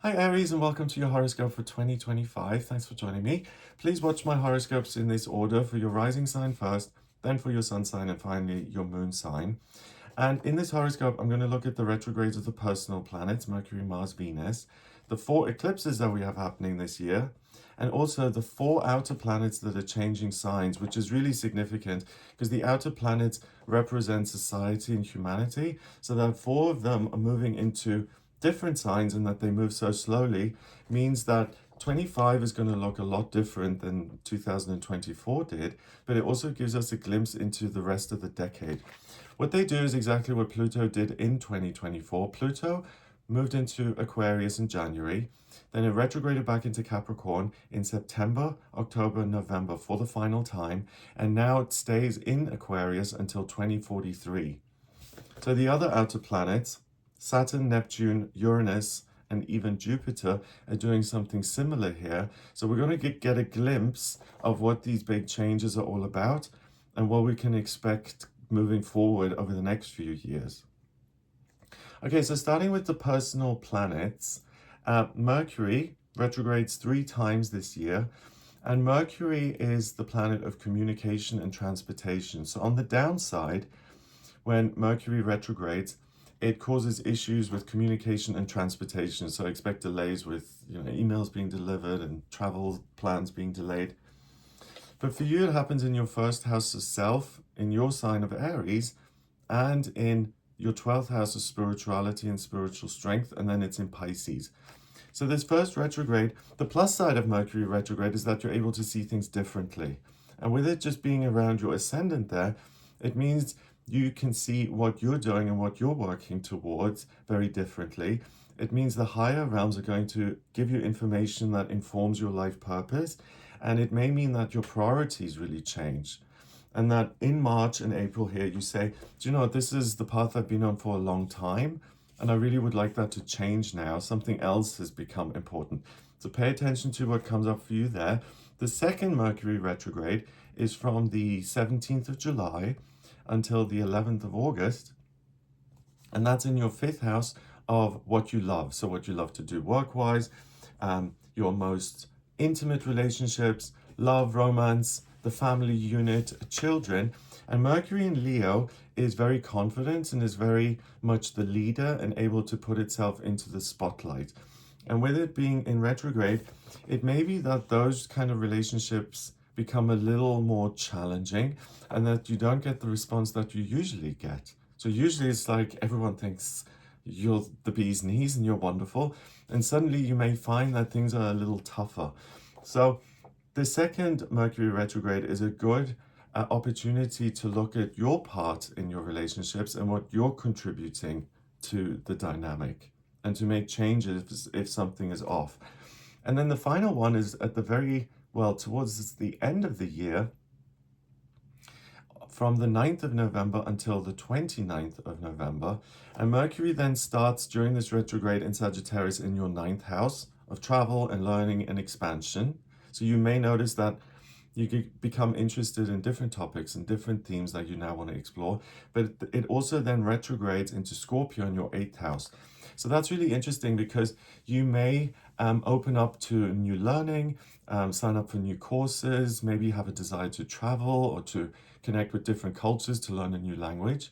Hi Aries, and welcome to your horoscope for 2025. Thanks for joining me. Please watch my horoscopes in this order: for your rising sign first, then for your sun sign, and finally your moon sign. And in this horoscope, I'm going to look at the retrogrades of the personal planets, Mercury, Mars, Venus, the 4 eclipses that we have happening this year, and also the 4 outer planets that are changing signs, which is really significant because the outer planets represent society and humanity. So that 4 of them are moving into different signs, and that they move so slowly means that 25 is going to look a lot different than 2024 did, but it also gives us a glimpse into the rest of the decade. What they do is exactly what Pluto did in 2024. Pluto moved into Aquarius in January, then it retrograded back into Capricorn in September, October, November for the final time, and now it stays in Aquarius until 2043. So the other outer planets, Saturn, Neptune, Uranus, and even Jupiter, are doing something similar here. So we're going to get a glimpse of what these big changes are all about and what we can expect moving forward over the next few years. Okay, so starting with the personal planets, Mercury retrogrades 3 times this year, and Mercury is the planet of communication and transportation. So on the downside, when Mercury retrogrades, it causes issues with communication and transportation. So expect delays with emails being delivered and travel plans being delayed. But for you, it happens in your first house of self, in your sign of Aries, and in your 12th house of spirituality and spiritual strength, and then it's in Pisces. So this first retrograde, the plus side of Mercury retrograde is that you're able to see things differently. And with it just being around your ascendant there, it means you can see what you're doing and what you're working towards very differently. It means the higher realms are going to give you information that informs your life purpose, and it may mean that your priorities really change. And that in March and April here, you say, do you know what, this is the path I've been on for a long time, and I really would like that to change now. Something else has become important. So pay attention to what comes up for you there. The second Mercury retrograde is from the 17th of July until the 11th of August. And that's in your 5th house of what you love. So what you love to do work-wise, your most intimate relationships, love, romance, the family unit, children. And Mercury in Leo is very confident and is very much the leader and able to put itself into the spotlight. And with it being in retrograde, it may be that those kind of relationships become a little more challenging and that you don't get the response that you usually get. So usually it's like everyone thinks you're the bee's knees and you're wonderful, and suddenly you may find that things are a little tougher. So the second Mercury retrograde is a good opportunity to look at your part in your relationships and what you're contributing to the dynamic, and to make changes if something is off. And then the final one is at the towards the end of the year, from the 9th of November until the 29th of November. And Mercury then starts during this retrograde in Sagittarius in your 9th house of travel and learning and expansion. So you may notice that you could become interested in different topics and different themes that you now want to explore. But it also then retrogrades into Scorpio in your 8th house. So that's really interesting because you may open up to new learning, sign up for new courses, maybe have a desire to travel or to connect with different cultures to learn a new language.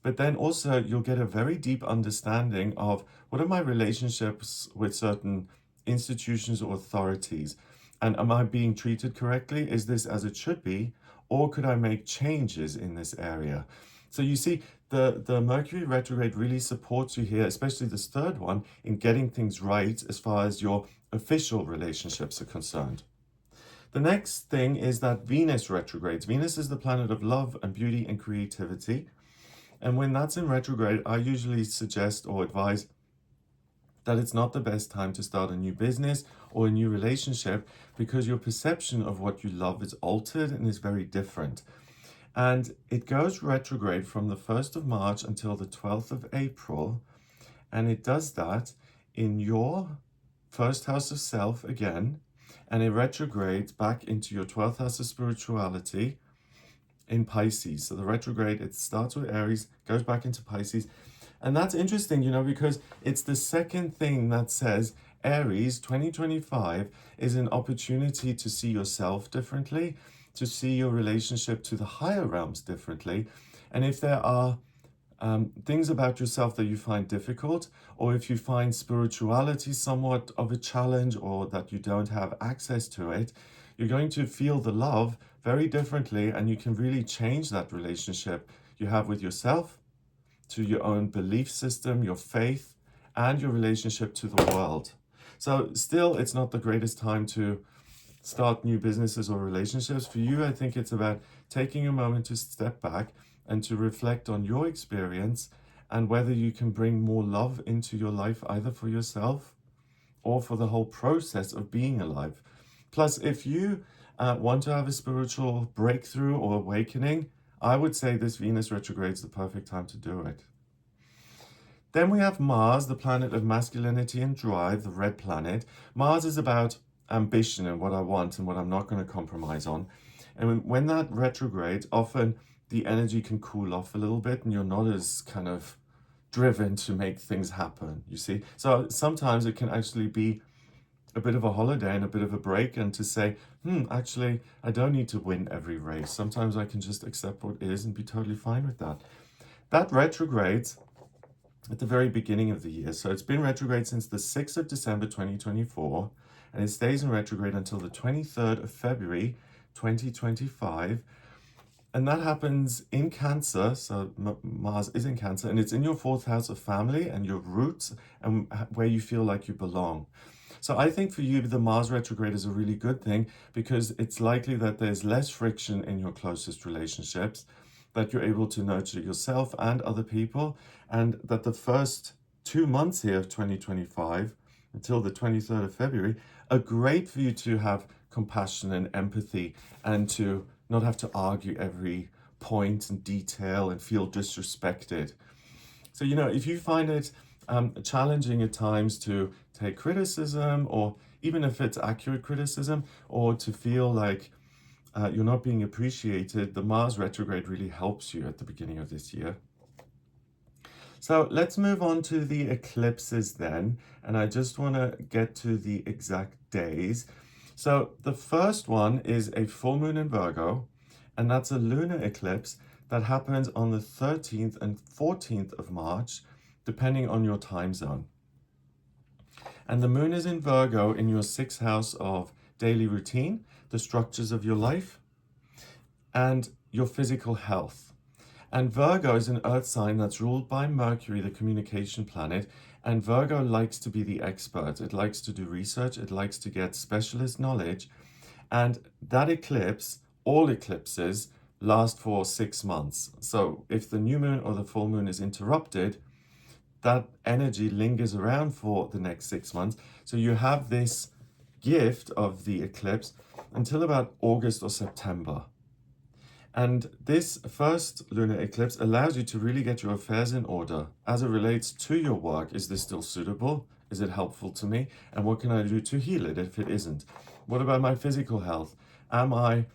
But then also you'll get a very deep understanding of what are my relationships with certain institutions or authorities. And am I being treated correctly? Is this as it should be? Or could I make changes in this area? So you see, the Mercury retrograde really supports you here, especially this third one, in getting things right as far as your official relationships are concerned. The next thing is that Venus retrogrades. Venus is the planet of love and beauty and creativity. And when that's in retrograde, I usually suggest or advise that it's not the best time to start a new business or a new relationship, because your perception of what you love is altered and is very different. And it goes retrograde from the 1st of March until the 12th of April. And it does that in your first house of self again. And it retrogrades back into your 12th house of spirituality in Pisces. So the retrograde, it starts with Aries, goes back into Pisces. And that's interesting, because it's the second thing that says Aries, 2025 is an opportunity to see yourself differently, to see your relationship to the higher realms differently. And if there are things about yourself that you find difficult, or if you find spirituality somewhat of a challenge, or that you don't have access to it, you're going to feel the love very differently, and you can really change that relationship you have with yourself, to your own belief system, your faith, and your relationship to the world. So still, it's not the greatest time to start new businesses or relationships. For you, I think it's about taking a moment to step back and to reflect on your experience and whether you can bring more love into your life, either for yourself or for the whole process of being alive. Plus, if you want to have a spiritual breakthrough or awakening, I would say this Venus retrograde is the perfect time to do it. Then we have Mars, the planet of masculinity and drive, the red planet. Mars is about ambition and what I want and what I'm not going to compromise on. And when that retrograde, often the energy can cool off a little bit and you're not as kind of driven to make things happen, you see. So sometimes it can actually be a bit of a holiday and a bit of a break, and to say, actually, I don't need to win every race. Sometimes I can just accept what is and be totally fine with that. That retrogrades at the very beginning of the year. So it's been retrograde since the 6th of December 2024, and it stays in retrograde until the 23rd of February 2025. And that happens in Cancer, so Mars is in Cancer, and it's in your 4th house of family and your roots and where you feel like you belong. So I think for you, the Mars retrograde is a really good thing, because it's likely that there's less friction in your closest relationships, that you're able to nurture yourself and other people, and that the first 2 months here of 2025 until the 23rd of February are great for you to have compassion and empathy, and to not have to argue every point and detail and feel disrespected. So, if you find it challenging at times to take criticism, or even if it's accurate criticism, or to feel like you're not being appreciated, the Mars retrograde really helps you at the beginning of this year. So let's move on to the eclipses then, and I just want to get to the exact days. So the first one is a full moon in Virgo, and that's a lunar eclipse that happens on the 13th and 14th of March, depending on your time zone. And the moon is in Virgo in your 6th house of daily routine, the structures of your life, and your physical health. And Virgo is an earth sign that's ruled by Mercury, the communication planet. And Virgo likes to be the expert. It likes to do research. It likes to get specialist knowledge. And that eclipse, all eclipses, last for 6 months. So if the new moon or the full moon is interrupted, that energy lingers around for the next 6 months. So you have this gift of the eclipse until about August or September. And this first lunar eclipse allows you to really get your affairs in order as it relates to your work. Is this still suitable? Is it helpful to me? And what can I do to heal it if it isn't? What about my physical health? Am I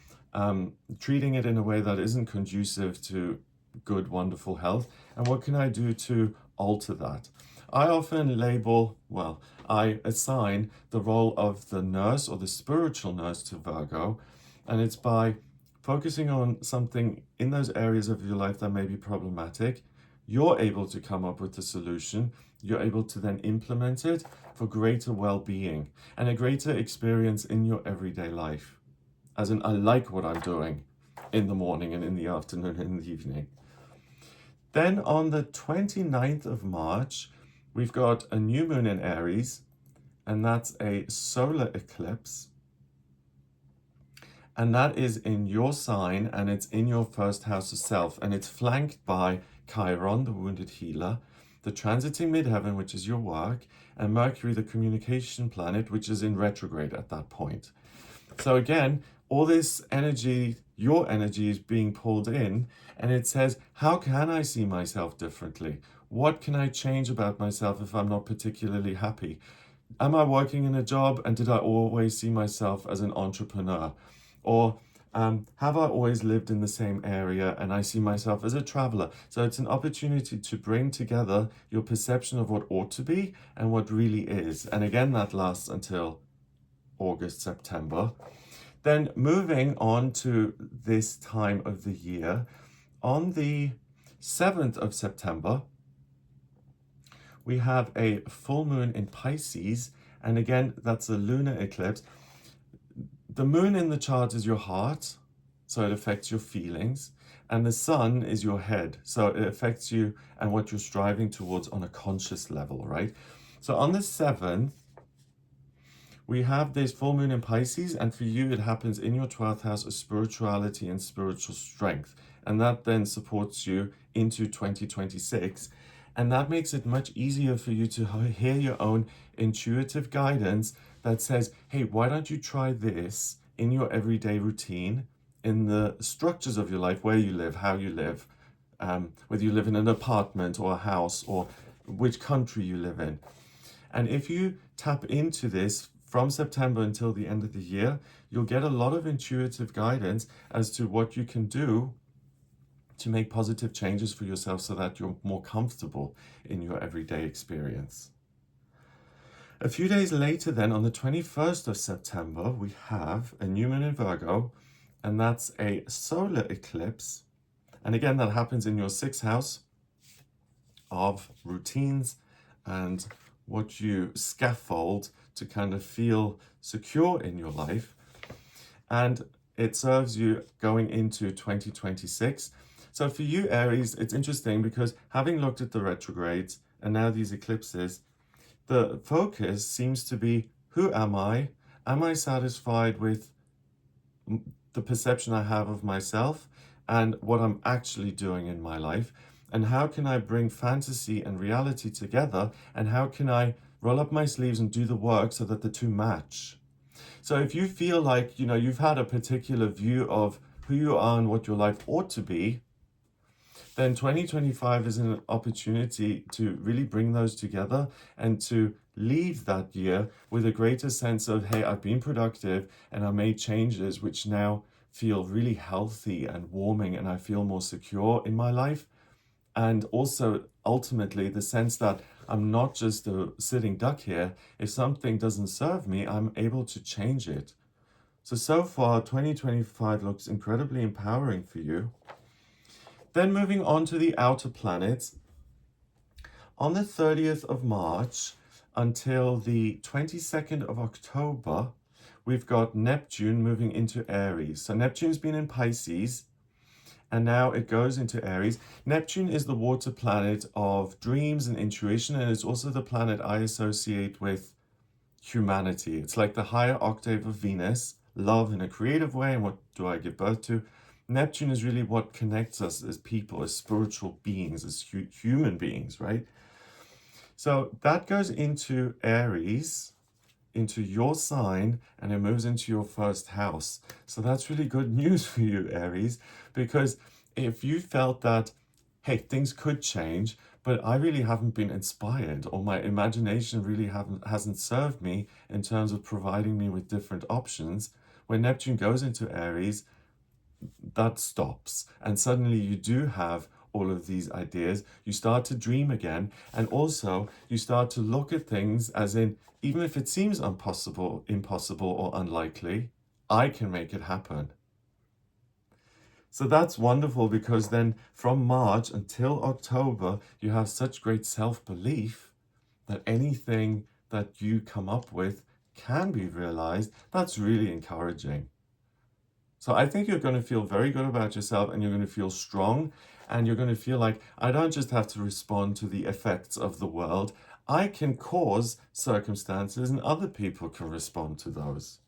treating it in a way that isn't conducive to good, wonderful health? And what can I do to alter that? I often I assign the role of the nurse or the spiritual nurse to Virgo, and it's by focusing on something in those areas of your life that may be problematic, you're able to come up with the solution. You're able to then implement it for greater well-being and a greater experience in your everyday life. As in, I like what I'm doing in the morning and in the afternoon and in the evening. Then on the 29th of March, we've got a new moon in Aries, and that's a solar eclipse. And that is in your sign, and it's in your 1st house of self, and it's flanked by Chiron, the wounded healer, the transiting midheaven, which is your work, and Mercury, the communication planet, which is in retrograde at that point. So again, all this energy, your energy, is being pulled in, and it says, how can I see myself differently? What can I change about myself if I'm not particularly happy? Am I working in a job, and did I always see myself as an entrepreneur? Or Have I always lived in the same area and I see myself as a traveler? So it's an opportunity to bring together your perception of what ought to be and what really is. And again, that lasts until August, September. Then moving on to this time of the year, on the 7th of September, we have a full moon in Pisces. And again, that's a lunar eclipse. The moon in the chart is your heart, so it affects your feelings. And the sun is your head, so it affects you and what you're striving towards on a conscious level, right? So on the 7th, we have this full moon in Pisces, and for you, it happens in your 12th house of spirituality and spiritual strength. And that then supports you into 2026. And that makes it much easier for you to hear your own intuitive guidance that says, hey, why don't you try this in your everyday routine, in the structures of your life, where you live, how you live, whether you live in an apartment or a house or which country you live in. And if you tap into this from September until the end of the year, you'll get a lot of intuitive guidance as to what you can do to make positive changes for yourself so that you're more comfortable in your everyday experience. A few days later then, on the 21st of September, we have a new moon in Virgo, and that's a solar eclipse. And again, that happens in your 6th house of routines and what you scaffold to kind of feel secure in your life. And it serves you going into 2026. So for you, Aries, it's interesting because having looked at the retrogrades and now these eclipses, the focus seems to be, who am I? Am I satisfied with the perception I have of myself and what I'm actually doing in my life? And how can I bring fantasy and reality together? And how can I roll up my sleeves and do the work so that the two match? So if you feel like, you've had a particular view of who you are and what your life ought to be, then 2025 is an opportunity to really bring those together and to leave that year with a greater sense of, hey, I've been productive and I made changes which now feel really healthy and warming, and I feel more secure in my life. And also, ultimately, the sense that I'm not just a sitting duck here. If something doesn't serve me, I'm able to change it. So far, 2025 looks incredibly empowering for you. Then moving on to the outer planets. On the 30th of March until the 22nd of October, we've got Neptune moving into Aries. So Neptune's been in Pisces, and now it goes into Aries. Neptune is the water planet of dreams and intuition, and it's also the planet I associate with humanity. It's like the higher octave of Venus, love in a creative way, and what do I give birth to? Neptune is really what connects us as people, as spiritual beings, as human beings, right? So that goes into Aries, into your sign, and it moves into your first house. So that's really good news for you, Aries, because if you felt that, hey, things could change, but I really haven't been inspired, or my imagination really hasn't served me in terms of providing me with different options, when Neptune goes into Aries, that stops. And suddenly you do have all of these ideas. You start to dream again. And also you start to look at things as in, even if it seems impossible or unlikely, I can make it happen. So that's wonderful, because then from March until October, you have such great self-belief that anything that you come up with can be realized. That's really encouraging. So I think you're going to feel very good about yourself, and you're going to feel strong, and you're going to feel like, I don't just have to respond to the effects of the world. I can cause circumstances and other people can respond to those.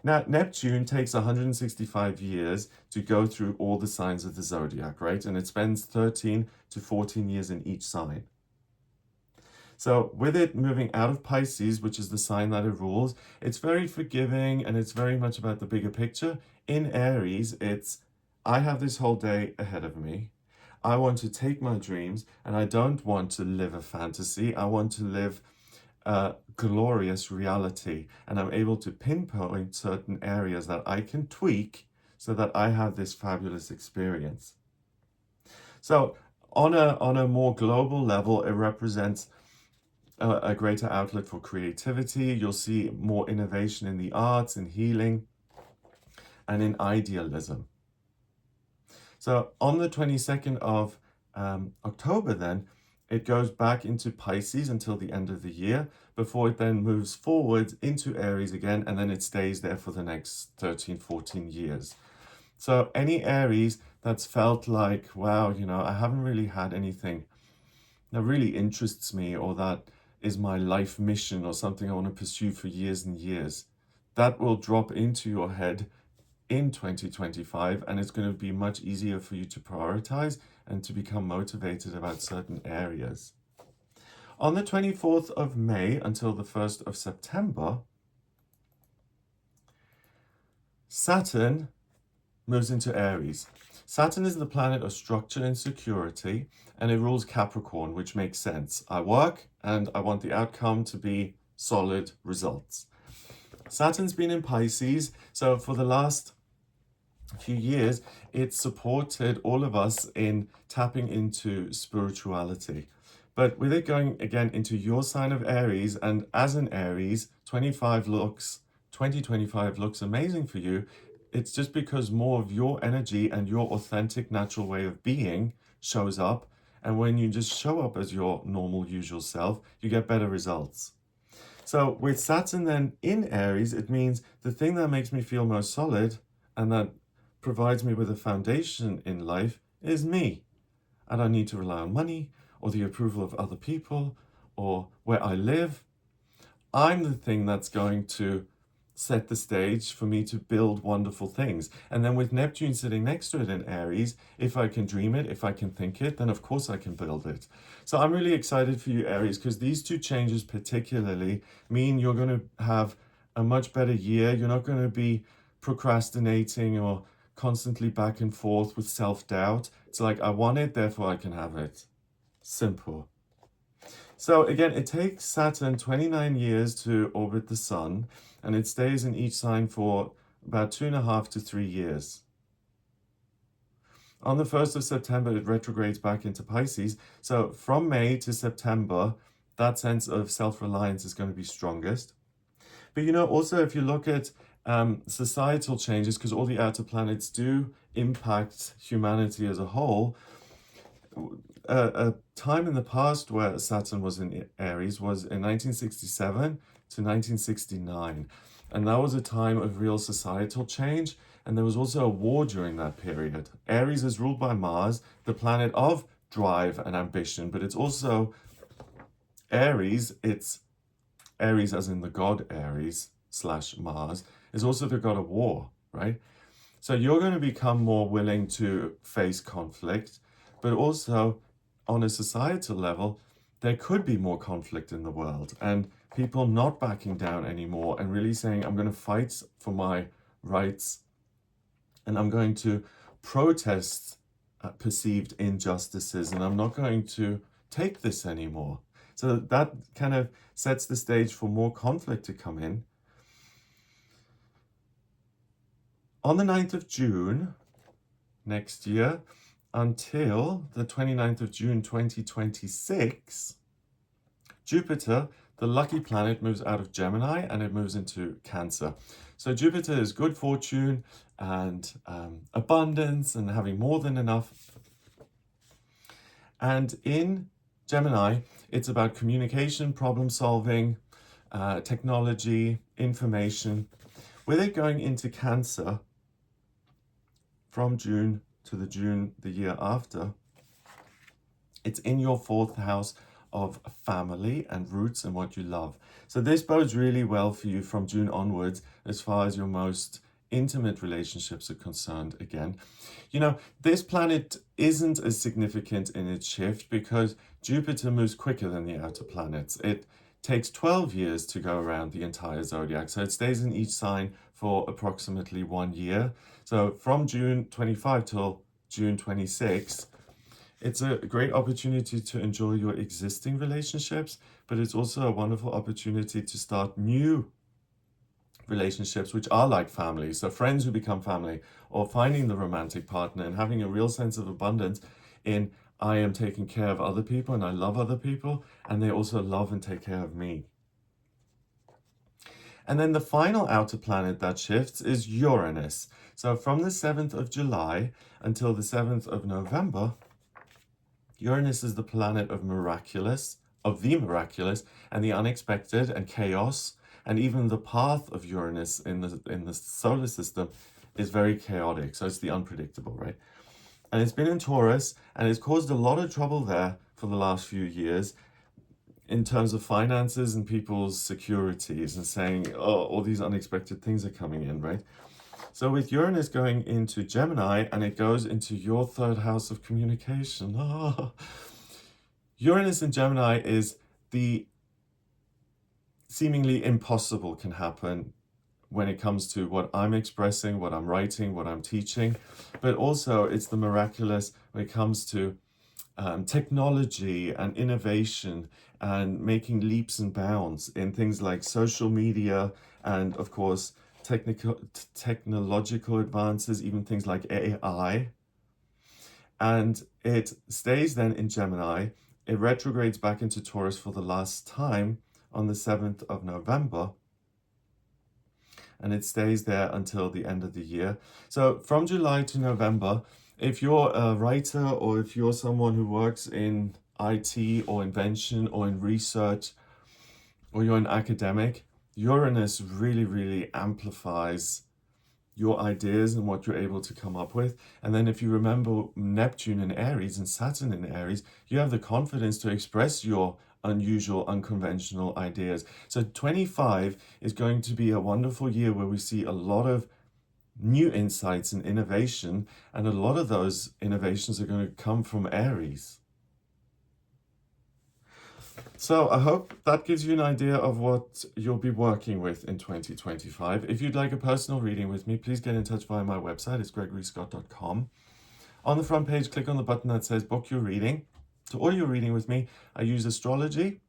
Now, Neptune takes 165 years to go through all the signs of the zodiac, right? And it spends 13 to 14 years in each sign. So with it moving out of Pisces, which is the sign that it rules, it's very forgiving and it's very much about the bigger picture. In Aries, it's, I have this whole day ahead of me. I want to take my dreams, and I don't want to live a fantasy. I want to live a glorious reality. And I'm able to pinpoint certain areas that I can tweak so that I have this fabulous experience. So on a more global level, it represents a greater outlet for creativity. You'll see more innovation in the arts, in healing, and in idealism. So on the 22nd of October then, it goes back into Pisces until the end of the year, before it then moves forward into Aries again, and then it stays there for the next 13, 14 years. So any Aries that's felt like, wow, you know, I haven't really had anything that really interests me, or that is my life mission, or something I want to pursue for years and years, that will drop into your head in 2025, and it's going to be much easier for you to prioritize and to become motivated about certain areas. On the 24th of May until the 1st of September, Saturn moves into Aries. Saturn is the planet of structure and security, and it rules Capricorn, which makes sense. I work and I want the outcome to be solid results. Saturn's been in Pisces, so for the last few years, it's supported all of us in tapping into spirituality. But with it going again into your sign of Aries, and as an Aries, 2025 looks amazing for you. It's just because more of your energy and your authentic, natural way of being shows up. And when you just show up as your normal, usual self, you get better results. So with Saturn then in Aries, it means the thing that makes me feel most solid and that provides me with a foundation in life is me. I don't need to rely on money or the approval of other people or where I live. I'm the thing that's going to set the stage for me to build wonderful things. And then with Neptune sitting next to it in Aries, if I can dream it, if I can think it, then of course I can build it. So I'm really excited for you, Aries, because these two changes particularly mean you're going to have a much better year. You're not going to be procrastinating or constantly back and forth with self-doubt. It's like, I want it, therefore I can have it. Simple. So again, it takes Saturn 29 years to orbit the Sun, and it stays in each sign for about 2.5 to 3 years. On the 1st of September, it retrogrades back into Pisces. So from May to September, that sense of self-reliance is going to be strongest. But you know, also if you look at societal changes, because all the outer planets do impact humanity as a whole, a time in the past where Saturn was in Aries was in 1967 to 1969. And that was a time of real societal change. And there was also a war during that period. Aries is ruled by Mars, the planet of drive and ambition, but it's also Aries. It's Aries as in the god Aries / Mars is also the god of war, right? So you're going to become more willing to face conflict, but also on a societal level, there could be more conflict in the world and people not backing down anymore and really saying, I'm going to fight for my rights and I'm going to protest perceived injustices and I'm not going to take this anymore. So that kind of sets the stage for more conflict to come in. On the 9th of June next year, until the 29th of June 2026, Jupiter, the lucky planet, moves out of Gemini and it moves into Cancer. So Jupiter is good fortune and abundance and having more than enough. And in Gemini, it's about communication, problem solving, technology, information. With it going into Cancer from June to the June the year after, it's in your 4th house of family and roots and what you love. So this bodes really well for you from June onwards as far as your most intimate relationships are concerned again. You know, this planet isn't as significant in its shift because Jupiter moves quicker than the outer planets. It takes 12 years to go around the entire zodiac. So it stays in each sign for approximately 1 year. So from June 25 till June 26, it's a great opportunity to enjoy your existing relationships, but it's also a wonderful opportunity to start new relationships which are like family, so friends who become family, or finding the romantic partner and having a real sense of abundance in I am taking care of other people and I love other people and they also love and take care of me. And then the final outer planet that shifts is Uranus. So from the 7th of July until the 7th of November, Uranus is the planet of the miraculous and the unexpected and chaos, and even the path of Uranus in the solar system is very chaotic. So it's the unpredictable, right? And it's been in Taurus and it's caused a lot of trouble there for the last few years in terms of finances and people's securities and saying, oh, all these unexpected things are coming in, right? So with Uranus going into Gemini and it goes into your third house of communication, Uranus in Gemini is the seemingly impossible can happen when it comes to what I'm expressing, what I'm writing, what I'm teaching, but also it's the miraculous when it comes to technology and innovation and making leaps and bounds in things like social media and, of course, technological advances, even things like AI. And it stays then in Gemini. It retrogrades back into Taurus for the last time on the 7th of November. And it stays there until the end of the year. So from July to November, if you're a writer or if you're someone who works in IT or invention or in research or you're an academic, Uranus really, really amplifies your ideas and what you're able to come up with. And then if you remember Neptune in Aries and Saturn in Aries, you have the confidence to express your unusual, unconventional ideas. So 25 is going to be a wonderful year where we see a lot of new insights and innovation, and a lot of those innovations are going to come from Aries. So I hope that gives you an idea of what you'll be working with in 2025. If you'd like a personal reading with me, please get in touch via my website. It's gregoryscott.com. On the front page, click on the button that says book your reading. To order your reading with me, I use astrology,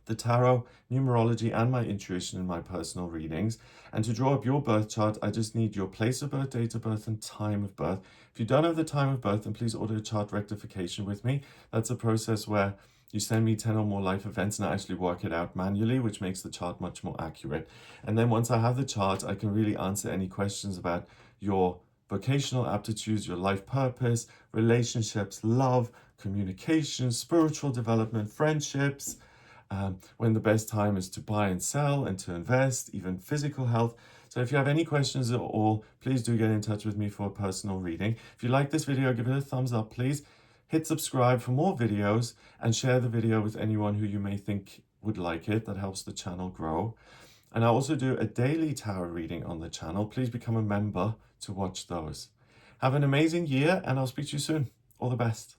the tarot, numerology, and my intuition in my personal readings. And to draw up your birth chart, I just need your place of birth, date of birth, and time of birth. If you don't have the time of birth, then please order a chart rectification with me. That's a process where you send me 10 or more life events and I actually work it out manually, which makes the chart much more accurate. And then once I have the chart, I can really answer any questions about your vocational aptitudes, your life purpose, relationships, love, communication, spiritual development, friendships, when the best time is to buy and sell and to invest, even physical health. So if you have any questions at all, please do get in touch with me for a personal reading. If you like this video, give it a thumbs up, please. Hit subscribe for more videos and share the video with anyone who you may think would like it. That helps the channel grow. And I also do a daily tarot reading on the channel. Please become a member to watch those. Have an amazing year and I'll speak to you soon. All the best.